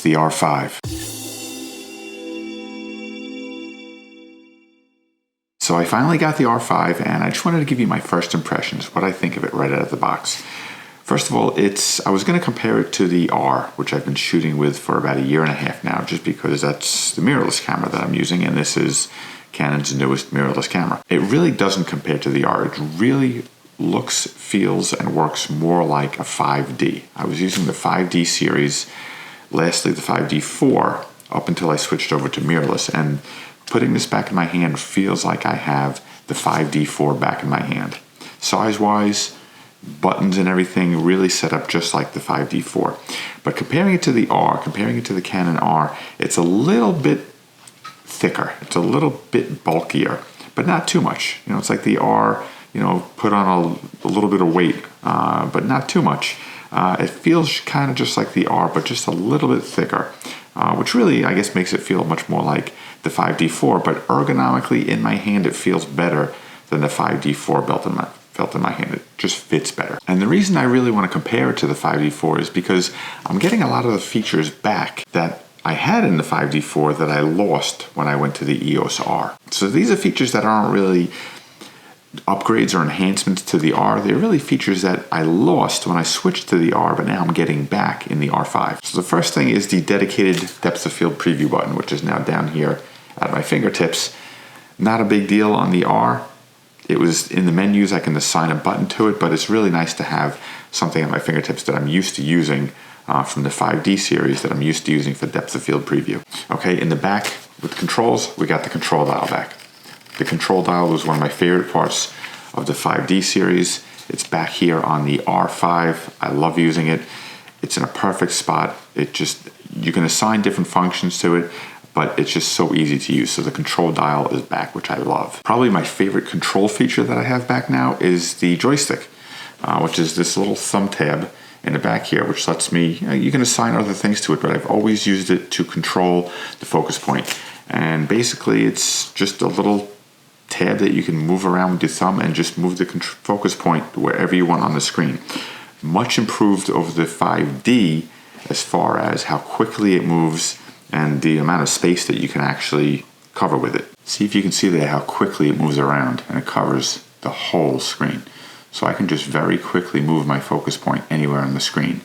the R5. So I finally got the R5, and I just wanted to give you my first impressions, what I think of it right out of the box. First of all, I was going to compare it to the R, which I've been shooting with for about 1.5 years now, just because that's the mirrorless camera that I'm using, and this is Canon's newest mirrorless camera. It really doesn't compare to the R. It really looks, feels, and works more like a 5D. I was using the 5D series, lastly the 5D4, up until I switched over to mirrorless, and putting this back in my hand feels like I have the 5D4 back in my hand. Size-wise, buttons and everything really set up just like the 5D4. But comparing it to the R, comparing it to the Canon R, it's a little bit thicker. It's a little bit bulkier, but not too much. You know, it's like the R, you know, put on a little bit of weight, but not too much. It feels kind of just like the R, but just a little bit thicker, which really, I guess, makes it feel much more like the 5D4, but ergonomically in my hand, it feels better than the 5D4 felt in my hand. It just fits better. And the reason I really want to compare it to the 5D4 is because I'm getting a lot of the features back that I had in the 5D4 that I lost when I went to the EOS R. So these are features that aren't really upgrades or enhancements to the R. They're really features that I lost when I switched to the R, but now I'm getting back in the R5. So the first thing is the dedicated depth of field preview button, which is now down here at my fingertips. Not a big deal on the R. It was in the menus, I can assign a button to it, but it's really nice to have something at my fingertips that I'm used to using from the 5D series that I'm used to using for depth of field preview. Okay, in the back with controls, we got the control dial back. The control dial was one of my favorite parts of the 5D series. It's back here on the R5. I love using it. It's in a perfect spot. You can assign different functions to it, but it's just so easy to use. So the control dial is back, which I love. Probably my favorite control feature that I have back now is the joystick, which is this little thumb tab in the back here, which lets me, you can assign other things to it, but I've always used it to control the focus point. And basically it's just a little tab that you can move around with your thumb and just move the focus point wherever you want on the screen. Much improved over the 5D as far as how quickly it moves and the amount of space that you can actually cover with it. See if you can see there how quickly it moves around, and it covers the whole screen. So I can just very quickly move my focus point anywhere on the screen.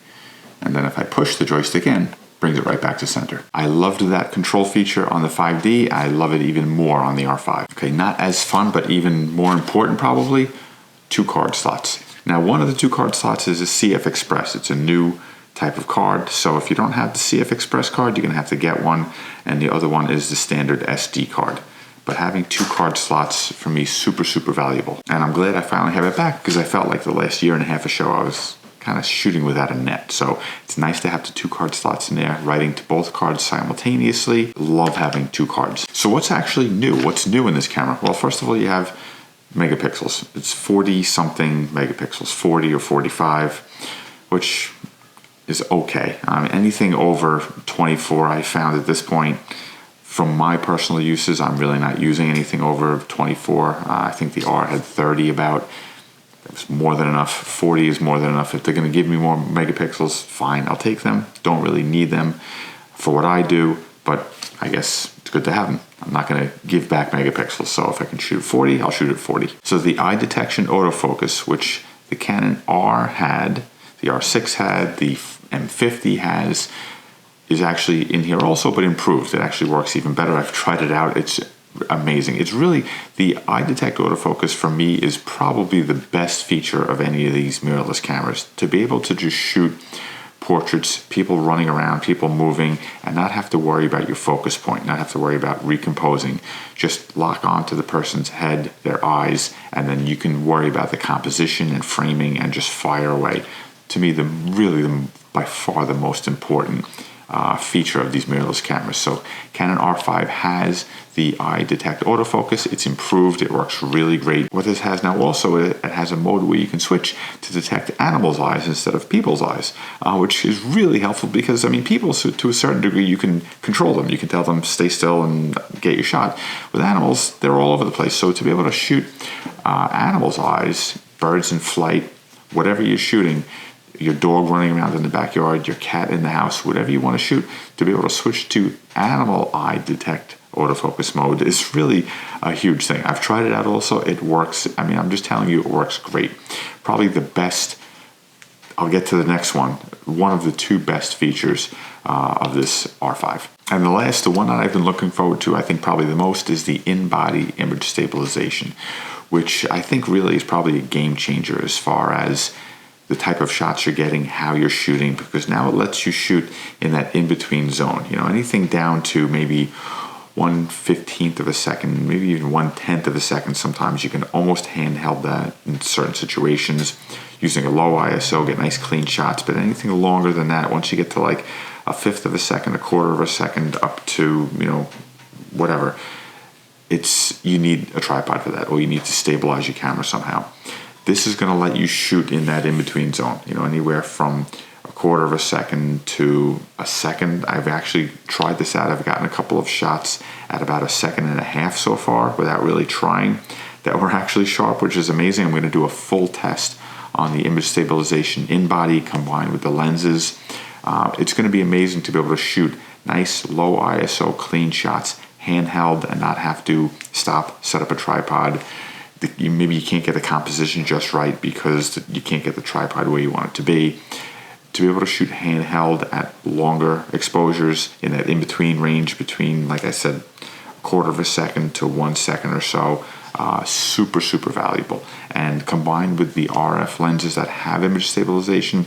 And then if I push the joystick in, brings it right back to center. I loved that control feature on the 5D. I love it even more on the R5. Okay, not as fun, but even more important probably, 2 card slots. Now, one of the 2 card slots is a CF Express. It's a new type of card. So if you don't have the CF Express card, you're gonna have to get one. And the other one is the standard SD card. But having 2 card slots for me, super, super valuable. And I'm glad I finally have it back because I felt like the last 1.5 years of show I was kind of shooting without a net. So it's nice to have the 2 card slots in there, writing to both cards simultaneously. Love having 2 cards. So what's actually new? What's new in this camera? Well, first of all, you have megapixels. It's 40 something megapixels, 40 or 45, which is okay. Anything over 24 I found at this point, from my personal uses, I'm really not using anything over 24. I think the R had 30 about. It's more than enough. 40 is more than enough. If they're going to give me more megapixels, fine, I'll take them. Don't really need them for what I do, but I guess it's good to have them. I'm not going to give back megapixels, so if I can shoot 40, I'll shoot at 40. So the eye detection autofocus, which the Canon R had, the R6 had, the M50 has, is actually in here also, but improved. It actually works even better. I've tried it out. It's amazing. It's really, the eye detect autofocus for me is probably the best feature of any of these mirrorless cameras. To be able to just shoot portraits, people running around, people moving, and not have to worry about your focus point, not have to worry about recomposing. Just lock onto the person's head, their eyes, and then you can worry about the composition and framing and just fire away. To me, by far the most important feature of these mirrorless cameras. So Canon R5 has the eye detect autofocus. It's improved. It works really great. What this has now also, it has a mode where you can switch to detect animals' eyes instead of people's eyes, which is really helpful because, I mean, people, so to a certain degree, you can control them. You can tell them, stay still and get your shot. With animals, they're all over the place. So to be able to shoot animals' eyes, birds in flight, whatever you're shooting, your dog running around in the backyard, your cat in the house, whatever you want to shoot, to be able to switch to animal eye detect autofocus mode is really a huge thing. I've tried it out also. It works. I mean, I'm just telling you, it works great. Probably the best. I'll get to the next one. One of the two best features of this R5. And the one that I've been looking forward to, I think probably the most, is the in-body image stabilization, which I think really is probably a game changer as far as the type of shots you're getting, how you're shooting, because now it lets you shoot in that in-between zone. You know, anything down to maybe 1/15 of a second, maybe even 1/10 of a second. Sometimes you can almost handheld that in certain situations using a low ISO, get nice clean shots. But anything longer than that, once you get to like 1/5 of a second, 1/4 of a second, up to, you know, whatever, you need a tripod for that, or you need to stabilize your camera somehow. This is going to let you shoot in that in-between zone, you know, anywhere from 1/4 of a second to a second. I've actually tried this out. I've gotten a couple of shots at about 1.5 seconds so far without really trying that were actually sharp, which is amazing. I'm going to do a full test on the image stabilization in body combined with the lenses. It's going to be amazing to be able to shoot nice low ISO clean shots handheld and not have to stop, set up a tripod. Maybe you can't get the composition just right because you can't get the tripod where you want it to be. To be able to shoot handheld at longer exposures in that in-between range between, like I said, 1/4 of a second to 1 second or so, super, super valuable. And combined with the RF lenses that have image stabilization,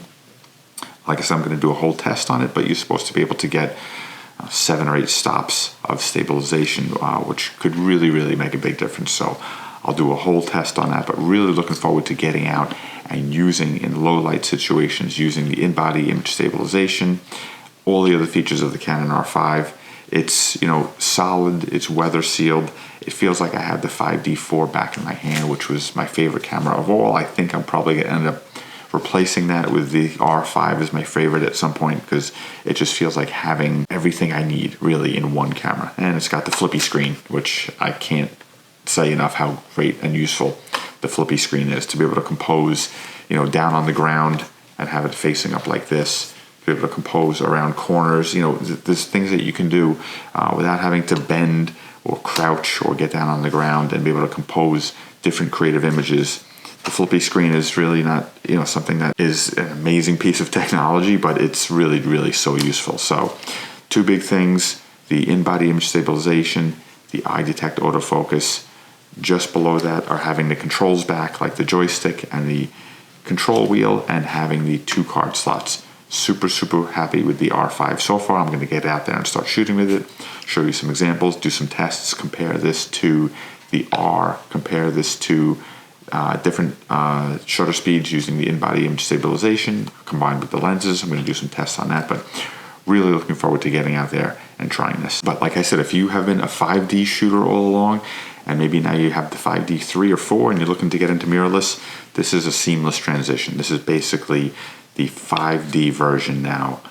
like I said, I'm going to do a whole test on it, but you're supposed to be able to get 7 or 8 stops of stabilization, which could really, really make a big difference. So I'll do a whole test on that, but really looking forward to getting out and using in low light situations, using the in-body image stabilization, all the other features of the Canon R5. It's, you know, solid, it's weather sealed. It feels like I have the 5D4 back in my hand, which was my favorite camera of all. I think I'm probably going to end up replacing that with the R5 as my favorite at some point, because it just feels like having everything I need really in one camera. And it's got the flippy screen, which I can't say enough how great and useful the flippy screen is, to be able to compose, you know, down on the ground and have it facing up like this, to be able to compose around corners. You know, there's things that you can do without having to bend or crouch or get down on the ground, and be able to compose different creative images. The flippy screen is really not, you know, something that is an amazing piece of technology, but it's really, really so useful. So two big things: the in-body image stabilization, the eye detect autofocus. Just below that are having the controls back, like the joystick and the control wheel, and having the 2 card slots. Super, super happy with the R5 so far. I'm going to get out there and start shooting with it, show you some examples, do some tests, compare this to the R, compare this to different shutter speeds using the in-body image stabilization combined with the lenses. I'm going to do some tests on that, but really looking forward to getting out there and trying this. But like I said, if you have been a 5D shooter all along, and maybe now you have the 5D 3 or 4 and you're looking to get into mirrorless, this is a seamless transition. This is basically the 5D version now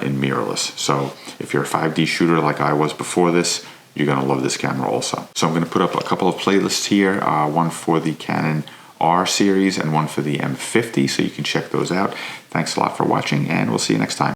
in mirrorless. So if you're a 5D shooter like I was before this, you're going to love this camera also. So I'm going to put up a couple of playlists here, one for the Canon R series and one for the M50, so you can check those out. Thanks a lot for watching, and we'll see you next time.